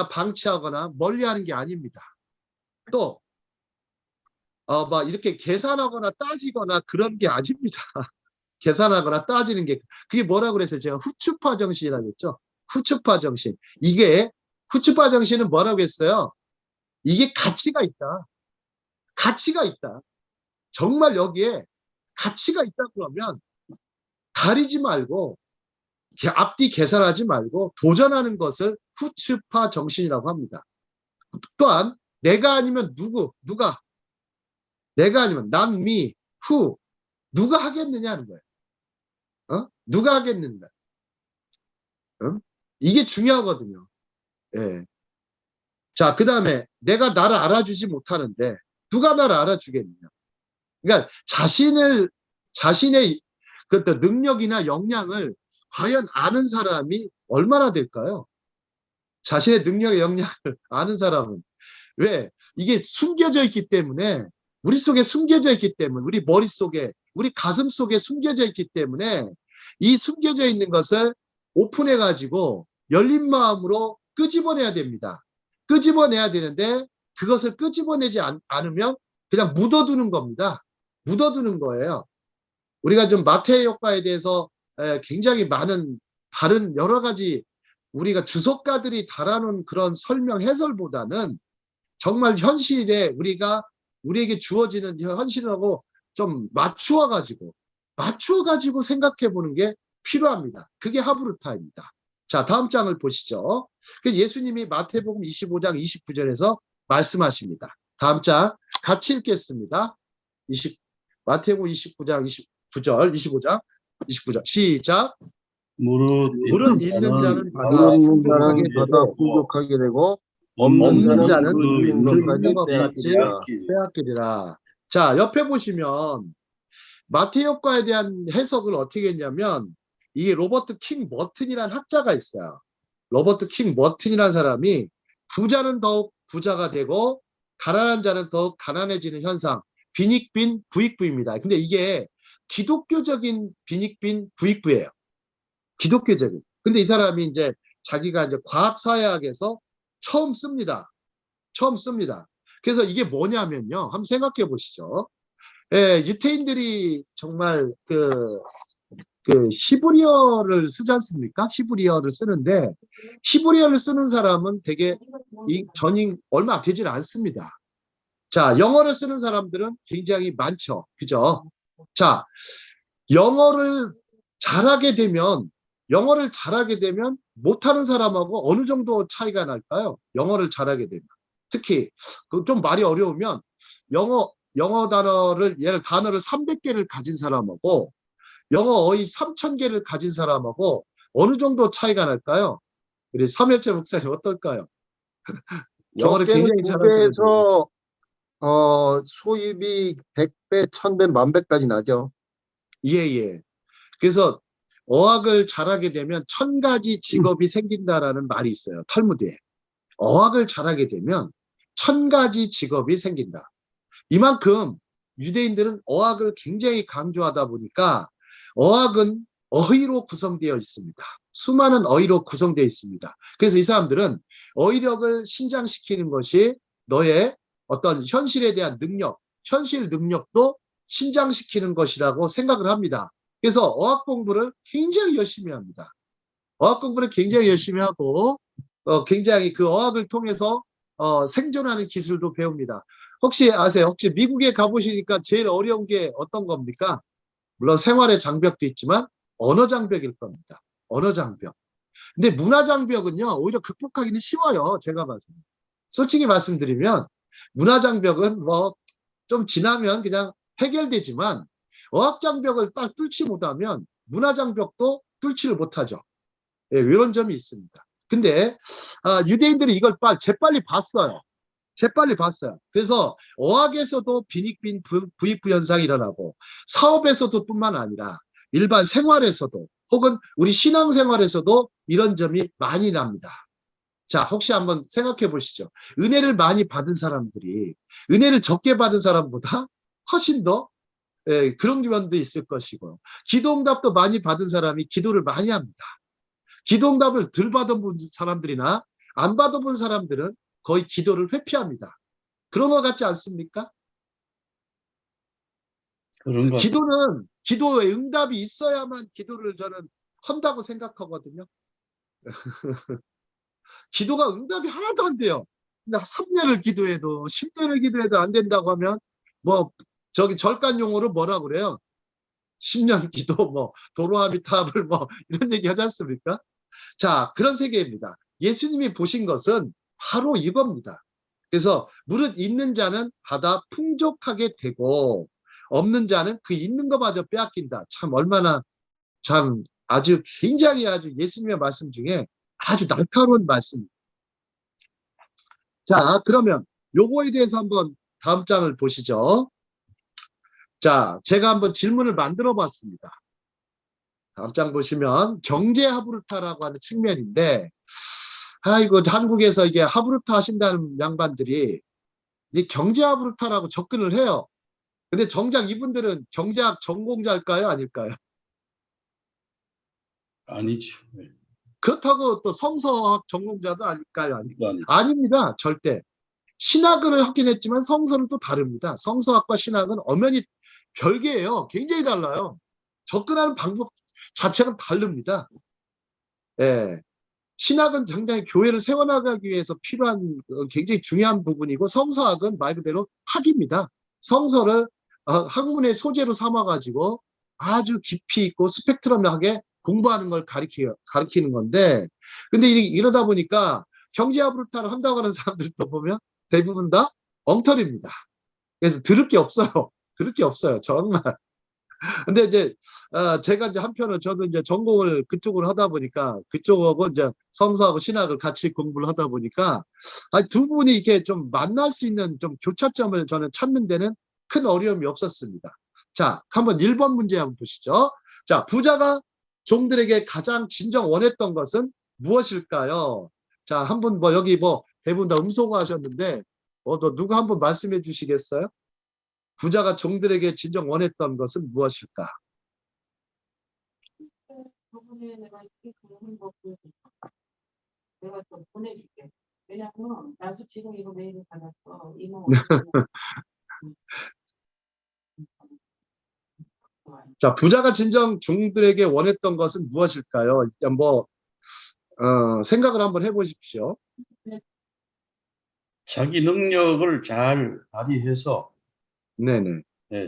방치하거나 멀리하는 게 아닙니다. 또 막 이렇게 계산하거나 따지거나 그런 게 아닙니다. 계산하거나 따지는 게, 그게 뭐라고 그랬어요? 제가 후추파 정신이라고 했죠. 후추파 정신. 이게 후추파 정신은 뭐라고 했어요? 이게 가치가 있다. 가치가 있다. 정말 여기에 가치가 있다 그러면 가리지 말고 앞뒤 계산하지 말고 도전하는 것을 후추파 정신이라고 합니다. 또한 내가 아니면 누가, 내가 아니면 난, 미, 후, 누가 하겠느냐는 거예요. 누가 하겠는가? 이게 중요하거든요. 예. 자, 그 다음에 내가 나를 알아주지 못하는데 누가 나를 알아주겠느냐? 그러니까 자신의 그 능력이나 역량을 과연 아는 사람이 얼마나 될까요? 자신의 능력의 역량을 아는 사람은, 왜? 이게 숨겨져 있기 때문에, 우리 속에 숨겨져 있기 때문에, 우리 머릿속에, 우리 가슴 속에 숨겨져 있기 때문에, 이 숨겨져 있는 것을 오픈해 가지고 열린 마음으로 끄집어내야 됩니다. 끄집어내야 되는데, 그것을 끄집어내지 않으면 그냥 묻어두는 겁니다. 묻어두는 거예요. 우리가 좀 마태의 효과에 대해서 굉장히 많은 다른 여러 가지 우리가 주석가들이 달아놓은 그런 설명 해설보다는 정말 현실에 우리에게 주어지는 현실하고 좀 맞추어 가지고 생각해 보는 게 필요합니다. 그게 하브르타입니다. 자, 다음 장을 보시죠. 예수님이 마태복음 25장 29절에서 말씀하십니다. 다음 장 같이 읽겠습니다. 마태복음 29장 25장 29절 시작. 물은 있는 자는 받아 풍족하게 되고 없는 자는 그 있는 것 같이 빼앗기리라. 빼앗기리라. 자, 옆에 보시면 마태 효과에 대한 해석을 어떻게 했냐면, 이 로버트 킹 머튼이라는 학자가 있어요. 로버트 킹 머튼이라는 사람이 부자는 더욱 부자가 되고 가난한 자는 더욱 가난해지는 현상, 빈익빈 부익부입니다. 근데 이게 기독교적인 빈익빈 부익부예요. 기독교적인. 근데 이 사람이 이제 자기가 이제 과학사회학에서 처음 씁니다. 그래서 이게 뭐냐면요. 한번 생각해 보시죠. 예, 유태인들이 정말 그 히브리어를 쓰지 않습니까? 히브리어를 쓰는데, 히브리어를 쓰는 사람은 되게 전이 얼마 되질 않습니다. 자, 영어를 쓰는 사람들은 굉장히 많죠. 그죠? 자, 영어를 잘하게 되면 못하는 사람하고 어느 정도 차이가 날까요? 영어를 잘하게 되면. 특히 좀 말이 어려우면 영어 단어를 300개를 가진 사람하고 영어 어휘 3000개를 가진 사람하고 어느 정도 차이가 날까요? 우리 삼일째 목사님 어떨까요? 영어를 굉장히 잘하시는 국에서 소입이 100배, 1000배, 10,000배까지 나죠. 예. 그래서 어학을 잘하게 되면 1000가지 직업이 생긴다라는 말이 있어요. 탈무드에. 어학을 잘하게 되면 1000가지 직업이 생긴다. 이만큼 유대인들은 어학을 굉장히 강조하다 보니까 어학은 어휘로 구성되어 있습니다. 수많은 어휘로 구성되어 있습니다. 그래서 이 사람들은 어휘력을 신장시키는 것이 너의 어떤 현실에 대한 능력, 현실 능력도 신장시키는 것이라고 생각을 합니다. 그래서 어학 공부를 굉장히 열심히 합니다. 어학 공부를 굉장히 열심히 하고 굉장히 그 어학을 통해서 생존하는 기술도 배웁니다. 혹시 아세요? 혹시 미국에 가보시니까 제일 어려운 게 어떤 겁니까? 물론 생활의 장벽도 있지만 언어 장벽일 겁니다. 언어 장벽. 근데 문화 장벽은요, 오히려 극복하기는 쉬워요. 제가 봐서. 솔직히 말씀드리면 문화 장벽은 뭐 좀 지나면 그냥 해결되지만 어학 장벽을 딱 뚫지 못하면 문화 장벽도 뚫지를 못하죠. 예, 이런 점이 있습니다. 근데 유대인들이 이걸 재빨리 봤어요. 재빨리 봤어요. 그래서 어학에서도 빈익빈 부익부 현상이 일어나고 사업에서도 뿐만 아니라 일반 생활에서도 혹은 우리 신앙생활에서도 이런 점이 많이 납니다. 자, 혹시 한번 생각해 보시죠. 은혜를 많이 받은 사람들이 은혜를 적게 받은 사람보다 훨씬 더 그런 면도 있을 것이고요. 기도응답도 많이 받은 사람이 기도를 많이 합니다. 기도응답을 덜 받아본 사람들이나 안 받아본 사람들은 거의 기도를 회피합니다. 그런 것 같지 않습니까? 그런 것 같습니다. 기도에 응답이 있어야만 기도를 저는 한다고 생각하거든요. 기도가 응답이 하나도 안 돼요. 근데 3년을 기도해도 10년을 기도해도 안 된다고 하면 뭐 저기 절간 용어로 뭐라 그래요? 10년 기도 뭐 도로아미타불 뭐 이런 얘기 하지 않습니까? 자, 그런 세계입니다. 예수님이 보신 것은 바로 이겁니다. 그래서 무릇 있는 자는 받아 풍족하게 되고 없는 자는 그 있는 것마저 빼앗긴다. 참 얼마나 참 아주 굉장히 아주 예수님의 말씀 중에 아주 날카로운 말씀. 자, 그러면 요거에 대해서 한번 다음 장을 보시죠. 자, 제가 한번 질문을 만들어 봤습니다. 다음 장 보시면 경제 하브루타라고 하는 측면인데 아이고 한국에서 이게 하브루타 하신다는 양반들이 이 경제 하브루타라고 접근을 해요. 근데 정작 이분들은 경제학 전공자일까요? 아닐까요? 아니죠. 네. 그렇다고 또 성서학 전공자도 아닐까요? 그거 아니죠. 아닙니다. 절대. 신학을 하긴 했지만 성서는 또 다릅니다. 성서학과 신학은 엄연히 별개예요. 굉장히 달라요. 접근하는 방법 자체가 다릅니다. 예. 신학은 굉장히 교회를 세워나가기 위해서 필요한 굉장히 중요한 부분이고 성서학은 말 그대로 학입니다. 성서를 학문의 소재로 삼아가지고 아주 깊이 있고 스펙트럼하게 공부하는 걸 가리키는 건데 근데 이러다 보니까 경제하브루타를 한다고 하는 사람들도 보면 대부분 다 엉터리입니다. 그래서 들을 게 없어요. 들을 게 없어요. 정말. 근데 이제 제가 이제 한편으로 저도 이제 전공을 그쪽으로 하다 보니까 그쪽하고 이제 성서하고 신학을 같이 공부를 하다 보니까 두 분이 이렇게 좀 만날 수 있는 좀 교차점을 저는 찾는 데는 큰 어려움이 없었습니다. 자, 한번 1번 문제 한번 보시죠. 자, 부자가 종들에게 가장 진정 원했던 것은 무엇일까요? 자, 한번 뭐 여기 뭐 대부분 다 음소거 하셨는데 또 누가 한번 말씀해 주시겠어요? 부자가 종들에게 진정 원했던 것은 무엇일까? 저번에 내가 이 그런 거 내가 좀 보내줄게. 왜냐면 나도 지금 이거 메일을 받았어. 이모 자, 부자가 진정 종들에게 원했던 것은 무엇일까요? 일단 뭐 생각을 한번 해보십시오. 자기 능력을 잘 발휘해서 네네.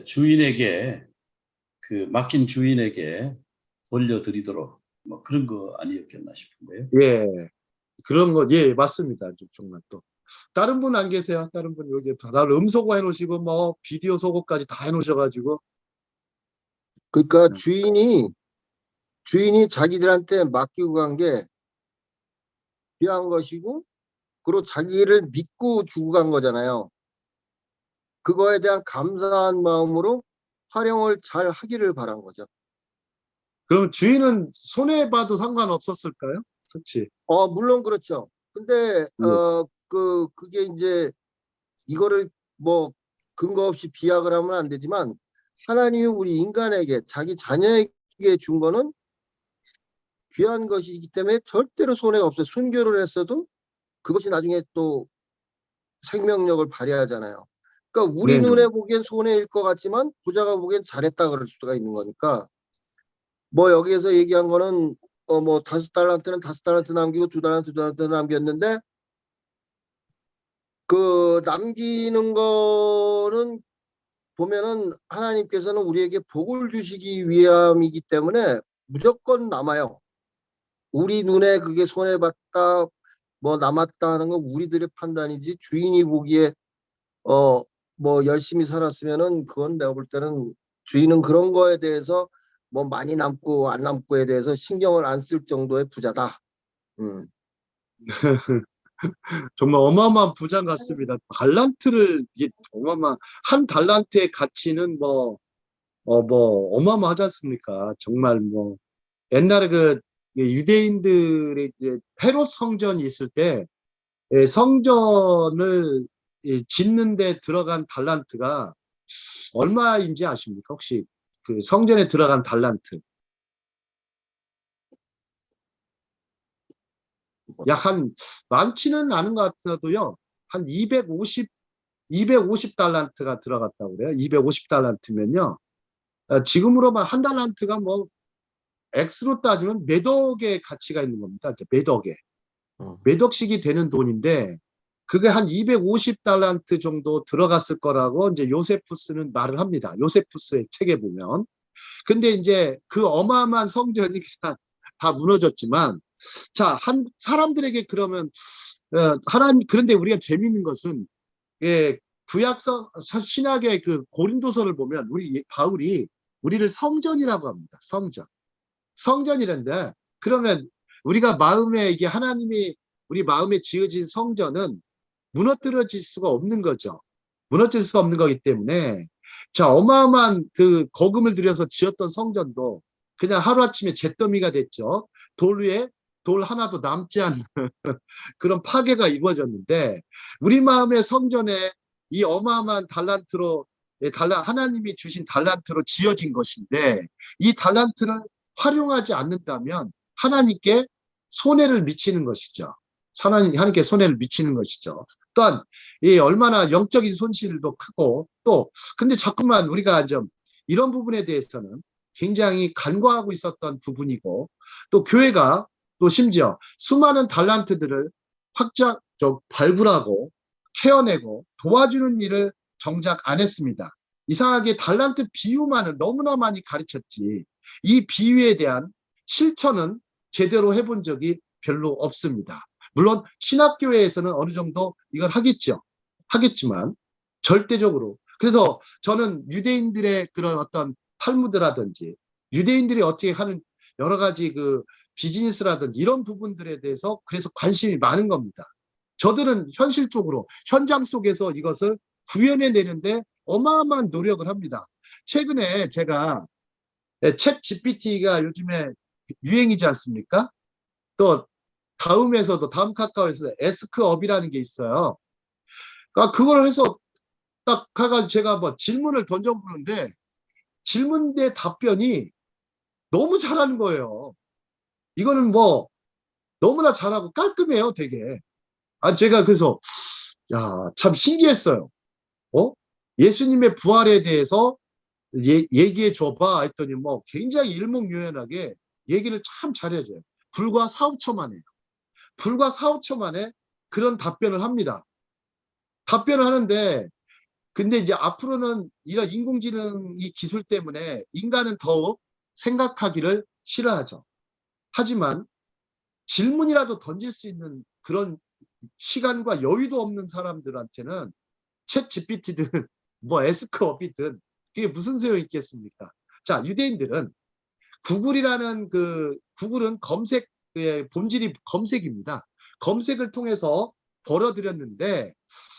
주인에게 맡긴 주인에게 돌려드리도록 뭐 그런 거 아니었겠나 싶은데요. 예, 그런 거, 예, 맞습니다. 정말 또. 다른 분 안 계세요? 다른 분 여기 다들 음소거 해놓으시고 뭐 비디오 소거까지 다 해놓으셔가지고. 그러니까 주인이 자기들한테 맡기고 간 게 귀한 것이고, 그리고 자기를 믿고 주고 간 거잖아요. 그거에 대한 감사한 마음으로 활용을 잘 하기를 바란 거죠. 그럼 주인은 손해봐도 상관없었을까요? 그렇지. 물론 그렇죠. 근데 그게 이제 이거를 뭐 근거 없이 비약을 하면 안 되지만 하나님이 우리 인간에게 자기 자녀에게 준 거는 귀한 것이기 때문에 절대로 손해가 없어요. 순교를 했어도 그것이 나중에 또 생명력을 발휘하잖아요. 그러니까 우리 네네. 눈에 보기엔 손해일 것 같지만 부자가 보기엔 잘했다 그럴 수가 있는 거니까 뭐 여기에서 얘기한 거는 뭐 5달란트는 5달란트 남기고 2달란트 2달란트 남겼는데 그 남기는 거는 보면은 하나님께서는 우리에게 복을 주시기 위함이기 때문에 무조건 남아요. 우리 눈에 그게 손해봤다 뭐 남았다 하는 건 우리들의 판단이지 주인이 보기에 뭐 열심히 살았으면은 그건 내가 볼 때는 주인은 그런 거에 대해서 뭐 많이 남고 안 남고에 대해서 신경을 안 쓸 정도의 부자다. 정말 어마어마한 부자 같습니다. 달란트를 이게 어마어마 한 달란트의 가치는 뭐 어마어마하지 않습니까? 정말 뭐 옛날에 그 유대인들의 이제 헤롯 성전이 있을 때 성전을 짓는 데 들어간 달란트가 얼마인지 아십니까? 혹시 그 성전에 들어간 달란트 약 한 많지는 않은 것 같아도요. 한 250달란트가 들어갔다고 그래요. 250달란트면요. 지금으로만 한 달란트가 뭐 X로 따지면 몇 억의 가치가 있는 겁니다. 몇 억에. 몇 억씩이 되는 돈인데 그게 한 250달란트 정도 들어갔을 거라고 이제 요세푸스는 말을 합니다. 요세푸스의 책에 보면. 근데 이제 그 어마어마한 성전이 그냥 다 무너졌지만 자, 한 사람들에게 그러면 하나님 그런데 우리가 재미있는 것은 구약성 신학의 그 고린도서를 보면 우리 바울이 우리를 성전이라고 합니다. 성전이란데 그러면 우리가 마음에 이게 하나님이 우리 마음에 지어진 성전은 무너뜨려질 수가 없는 거죠. 무너질 수가 없는 거기 때문에 자 어마어마한 그 거금을 들여서 지었던 성전도 그냥 하루아침에 잿더미가 됐죠. 돌 위에 돌 하나도 남지 않는 그런 파괴가 이루어졌는데 우리 마음의 성전에 이 어마어마한 달란트로 하나님이 주신 달란트로 지어진 것인데 이 달란트를 활용하지 않는다면 하나님께 손해를 미치는 것이죠. 하나님께 손해를 미치는 것이죠. 또한 이 얼마나 영적인 손실도 크고 또 근데 자꾸만 우리가 좀 이런 부분에 대해서는 굉장히 간과하고 있었던 부분이고 또 교회가 또 심지어 수많은 달란트들을 발굴하고 캐어내고 도와주는 일을 정작 안 했습니다. 이상하게 달란트 비유만을 너무나 많이 가르쳤지 이 비유에 대한 실천은 제대로 해본 적이 별로 없습니다. 물론 신학교회에서는 어느 정도 이걸 하겠지만 절대적으로 그래서 저는 유대인들의 그런 어떤 탈무드라든지 유대인들이 어떻게 하는 여러 가지 그 비즈니스라든지 이런 부분들에 대해서 그래서 관심이 많은 겁니다. 저들은 현실적으로 현장 속에서 이것을 구현해내는데 어마어마한 노력을 합니다. 최근에 제가 챗 GPT가 요즘에 유행이지 않습니까? 또 다음 카카오에서 에스크업이라는 게 있어요. 그러니까 그걸 해서 딱 가가지고 제가 뭐 질문을 던져보는데 질문대 답변이 너무 잘하는 거예요. 이거는 뭐 너무나 잘하고 깔끔해요, 되게. 제가 그래서 참 신기했어요. 예수님의 부활에 대해서 얘기해 줘봐 했더니 뭐 굉장히 일목요연하게 얘기를 참 잘해줘요. 불과 4, 5초 만에. 불과 4, 5초 만에 그런 답변을 합니다. 답변을 하는데 근데 이제 앞으로는 이런 인공지능 이 기술 때문에 인간은 더욱 생각하기를 싫어하죠. 하지만 질문이라도 던질 수 있는 그런 시간과 여유도 없는 사람들한테는 챗 GPT든 뭐 에스크업이든 그게 무슨 소용이 있겠습니까? 자, 유대인들은 구글은 검색의 본질이 검색입니다. 검색을 통해서 벌어들였는데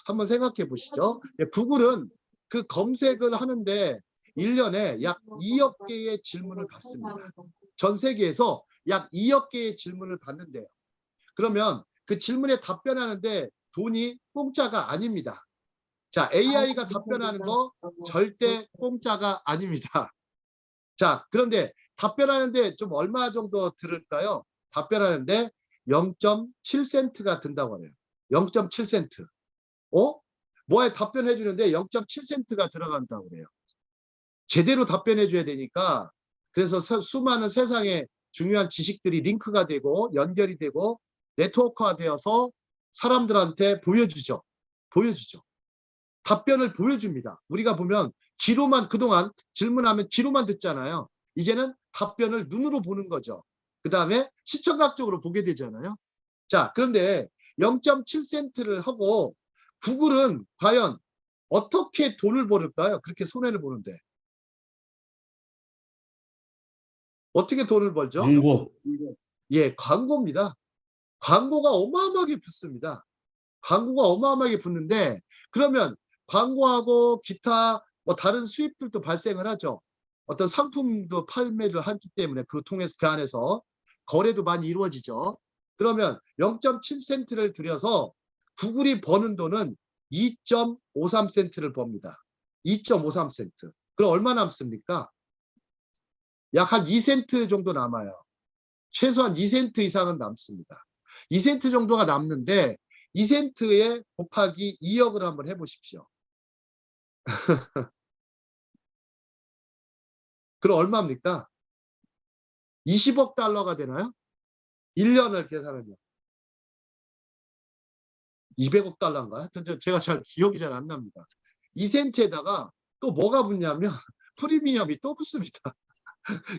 한번 생각해 보시죠. 구글은 그 검색을 하는데 1년에 약 2억 개의 질문을 받습니다. 전 세계에서 약 2억 개의 질문을 받는데요. 그러면 그 질문에 답변하는데 돈이 공짜가 아닙니다. 자, AI가 답변하는 거 절대 공짜가 아닙니다. 자, 그런데 답변하는데 좀 얼마 정도 들을까요? 답변하는데 0.7센트가 든다고 해요. 0.7센트. 뭐에 답변해 주는데 0.7센트가 들어간다고 그래요. 제대로 답변해 줘야 되니까 그래서 수많은 세상의 중요한 지식들이 링크가 되고 연결이 되고 네트워크화 되어서 사람들한테 보여주죠. 답변을 보여줍니다. 우리가 보면 귀로만 그동안 질문하면 귀로만 듣잖아요. 이제는 답변을 눈으로 보는 거죠. 그 다음에 시청각적으로 보게 되잖아요. 자, 그런데 0.7센트를 하고 구글은 과연 어떻게 돈을 벌을까요? 그렇게 손해를 보는데. 어떻게 돈을 벌죠? 광고. 예, 광고입니다. 광고가 어마어마하게 붙습니다. 광고가 어마어마하게 붙는데 그러면 광고하고 기타 뭐 다른 수입들도 발생을 하죠. 어떤 상품도 판매를 하기 때문에 그 통해서 그 안에서 거래도 많이 이루어지죠. 그러면 0.7센트를 들여서 구글이 버는 돈은 2.53센트를 법니다. 2.53센트. 그럼 얼마 남습니까? 약 한 2센트 정도 남아요. 최소한 2센트 이상은 남습니다. 2센트 정도가 남는데 2센트에 곱하기 2억을 한번 해보십시오. 그럼 얼마입니까? 20억 달러가 되나요? 1년을 계산하면 200억 달러인가요? 제가 잘 기억이 잘 안 납니다. 2센트에다가 또 뭐가 붙냐면 프리미엄이 또 붙습니다.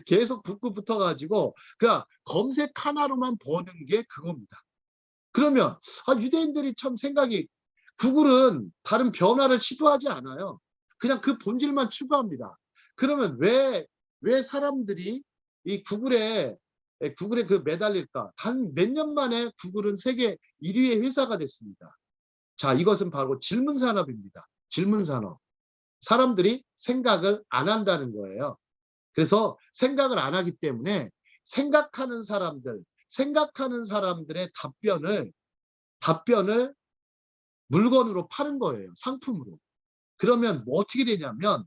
계속 붙어가지고 그냥 검색 하나로만 버는 게 그겁니다. 그러면 유대인들이 참 생각이 구글은 다른 변화를 시도하지 않아요. 그냥 그 본질만 추구합니다. 그러면 왜 사람들이 이 구글에 그 매달릴까? 단 몇 년 만에 구글은 세계 1위의 회사가 됐습니다. 자, 이것은 바로 질문 산업입니다. 질문 산업. 사람들이 생각을 안 한다는 거예요. 그래서 생각을 안 하기 때문에 생각하는 사람들의 답변을 물건으로 파는 거예요. 상품으로. 그러면 뭐 어떻게 되냐면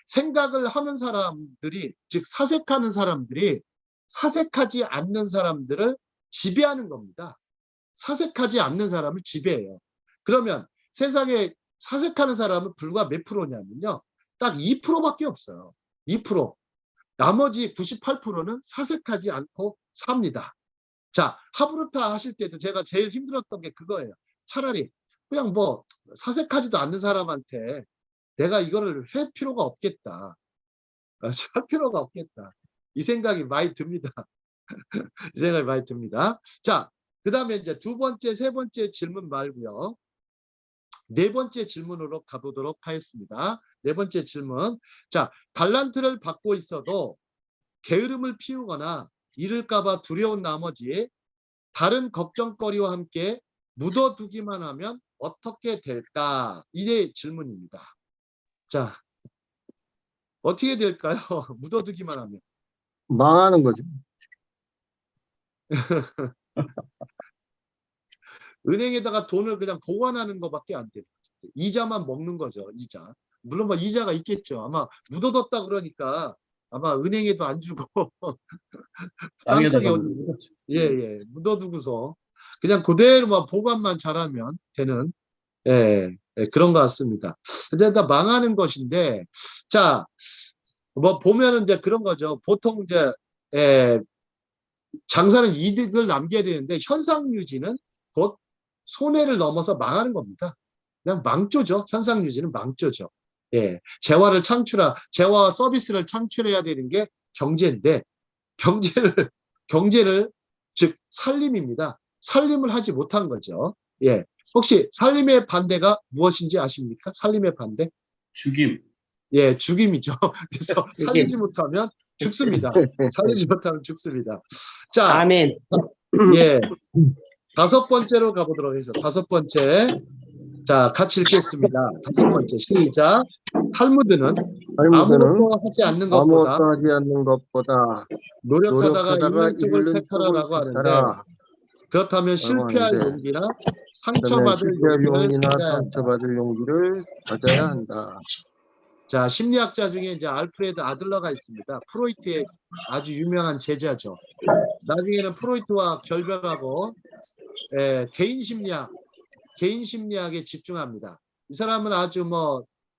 생각을 하는 사람들이 즉 사색하는 사람들이 사색하지 않는 사람들을 지배하는 겁니다. 사색하지 않는 사람을 지배해요. 그러면 세상에 사색하는 사람은 불과 몇 프로냐면요. 딱 2%밖에 없어요. 2%. 나머지 98%는 사색하지 않고 삽니다. 자, 하브루타 하실 때도 제가 제일 힘들었던 게 그거예요. 차라리 그냥 뭐 사색하지도 않는 사람한테 내가 이거를 할 필요가 없겠다. 할 필요가 없겠다. 이 생각이 많이 듭니다. 이 생각이 많이 듭니다. 자, 그 다음에 이제 두 번째, 세 번째 질문 말고요. 네 번째 질문으로 가보도록 하겠습니다. 네 번째 질문. 자, 달란트를 받고 있어도 게으름을 피우거나 잃을까봐 두려운 나머지 다른 걱정거리와 함께 묻어두기만 하면 어떻게 될까? 이게 질문입니다. 자, 어떻게 될까요? 묻어두기만 하면. 망하는 거죠. 은행에다가 돈을 그냥 보관하는 것밖에 안 돼요. 이자만 먹는 거죠. 이자. 물론 뭐 이자가 있겠죠. 아마 묻어뒀다 그러니까 아마 은행에도 안 주고 땅속에 땅에다가 어디 묻는 거죠. 예, 묻어두고서 그냥 그대로만 보관만 잘하면 되는 예, 그런 것 같습니다. 근데 다 망하는 것인데 자, 뭐 보면은 이제 그런 거죠. 보통 이제 장사는 이득을 남겨야 되는데 현상 유지는 곧 손해를 넘어서 망하는 겁니다. 그냥 망조죠. 현상 유지는 망조죠. 예, 재화와 서비스를 창출해야 되는 게 경제인데 경제를 즉 살림입니다. 살림을 하지 못한 거죠. 예, 혹시 살림의 반대가 무엇인지 아십니까? 살림의 반대? 죽임. 예, 죽임이죠. 그래서 살리지 못하면 죽습니다. 살리지 못하면 죽습니다. 자, 아멘. 예, 다섯 번째로 가보도록 하겠습니다. 다섯 번째. 자, 같이 읽겠습니다. 다섯 번째, 시작. 탈무드는 아무것도 하지 않는 것보다 아무것도 하지 않는 것보다 노력하다가 노력하다가 잃는 쪽을 잃는 택하라라고 쪽을 하는데 택하라. 그렇다면 실패할 하는데, 용기나 그다음에 상처받을 실패할 용기를 용기나 가져야 한다. 상처받을 용기를 가져야 한다. 자, 심리학자 중에 이제 알프레드 아들러가 있습니다. 프로이트의 아주 유명한 제자죠. 나중에는 프로이트와 결별하고 개인 심리학에 집중합니다. 이 사람은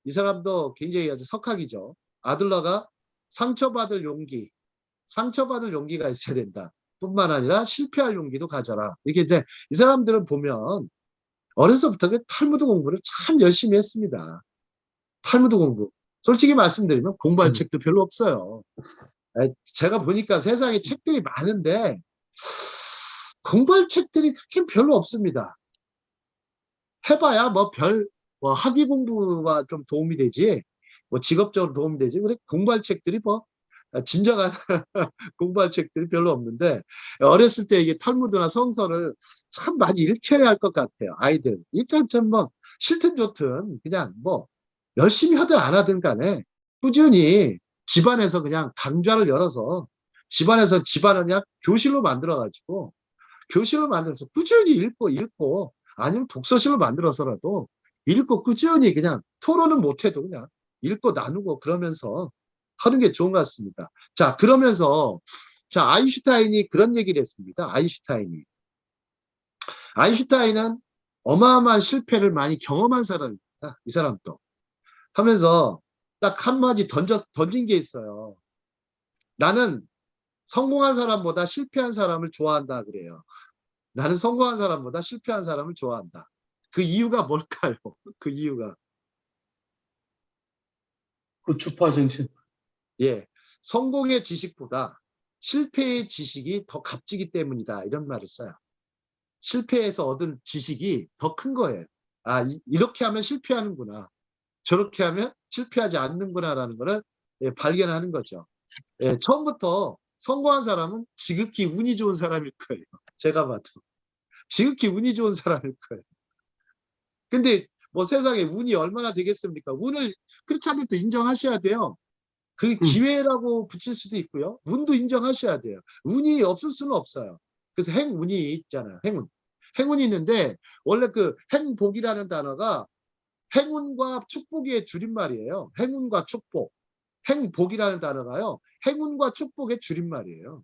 이 사람도 굉장히 아주 석학이죠. 아들러가 상처받을 용기, 상처받을 용기가 있어야 된다. 뿐만 아니라 실패할 용기도 가져라. 이게 이제 이 사람들은 보면 어려서부터 그 탈무드 공부를 참 열심히 했습니다. 탈무드 공부. 솔직히 말씀드리면 공부할 책도 별로 없어요. 제가 보니까 세상에 책들이 많은데 공부할 책들이 그렇게 별로 없습니다. 해봐야 뭐 학위 공부가 좀 도움이 되지, 뭐 직업적으로 도움이 되지. 그래 공부할 책들이 뭐 진정한 공부할 책들이 별로 없는데 어렸을 때 이게 탈무드나 성서를 참 많이 읽혀야 할 것 같아요. 아이들 일단 뭐 싫든 좋든 그냥 뭐 열심히 하든 안 하든 간에 꾸준히 집안에서 그냥 강좌를 열어서 집안을 그냥 교실로 만들어가지고 교실을 만들어서 꾸준히 읽고 아니면 독서실을 만들어서라도 읽고 꾸준히 그냥 토론은 못해도 그냥 읽고 나누고 그러면서 하는 게 좋은 것 같습니다. 자, 그러면서 자, 아인슈타인이 그런 얘기를 했습니다. 아인슈타인은 어마어마한 실패를 많이 경험한 사람입니다. 이 사람도 하면서 딱 한마디 던진 게 있어요. 나는 성공한 사람보다 실패한 사람을 좋아한다 그래요. 나는 성공한 사람보다 실패한 사람을 좋아한다. 그 이유가 뭘까요? 그 이유가 그 주파 정신. 예, 성공의 지식보다 실패의 지식이 더 값지기 때문이다. 이런 말을 써요. 실패에서 얻은 지식이 더 큰 거예요. 아, 이렇게 하면 실패하는구나. 저렇게 하면 실패하지 않는구나라는 거를 발견하는 거죠. 예, 처음부터 성공한 사람은 지극히 운이 좋은 사람일 거예요. 제가 봐도. 지극히 운이 좋은 사람일 거예요. 근데 뭐 세상에 운이 얼마나 되겠습니까? 운을 그렇지 않아도 인정하셔야 돼요. 그 기회라고 붙일 수도 있고요. 운도 인정하셔야 돼요. 운이 없을 수는 없어요. 그래서 행운이 있잖아요. 행운이 있는데 원래 그 행복이라는 단어가 행운과 축복의 줄임말이에요. 행운과 축복. 행복이라는 단어가요. 행운과 축복의 줄임말이에요.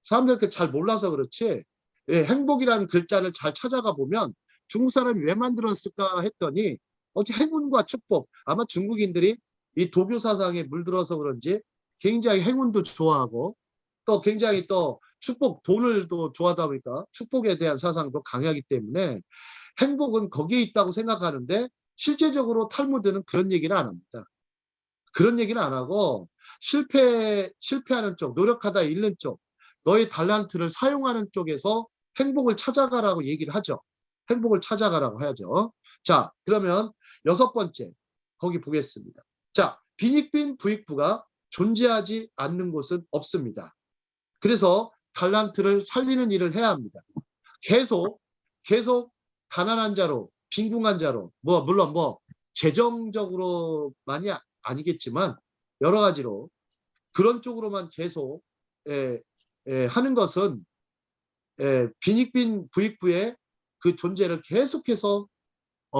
사람들 잘 몰라서 그렇지. 예, 행복이라는 글자를 잘 찾아가 보면 중국 사람이 왜 만들었을까 했더니 행운과 축복. 아마 중국인들이 이 도교 사상에 물들어서 그런지 굉장히 행운도 좋아하고 또 굉장히 또 축복, 돈을 또 좋아하다 보니까 축복에 대한 사상도 강하기 때문에 행복은 거기에 있다고 생각하는데 실제적으로 탈무드는 그런 얘기를 안 합니다. 그런 얘기는 안 하고 실패하는 쪽, 노력하다 잃는 쪽, 너의 달란트를 사용하는 쪽에서 행복을 찾아가라고 얘기를 하죠. 행복을 찾아가라고 하죠. 자, 그러면 6번째 거기 보겠습니다. 자, 빈익빈 부익부가 존재하지 않는 곳은 없습니다. 그래서 달란트를 살리는 일을 해야 합니다. 계속 가난한 자로, 빈궁한 자로, 물론 재정적으로만이 아니겠지만 여러 가지로 그런 쪽으로만 계속 하는 것은 빈익빈 부익부의 그 존재를 계속해서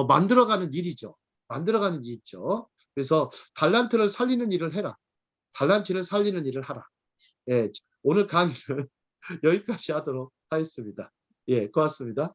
만들어가는 일이죠. 만들어가는 일이죠. 그래서 달란트를 살리는 일을 해라. 달란트를 살리는 일을 하라. 예, 오늘 강의는 여기까지 하도록 하겠습니다. 예, 고맙습니다.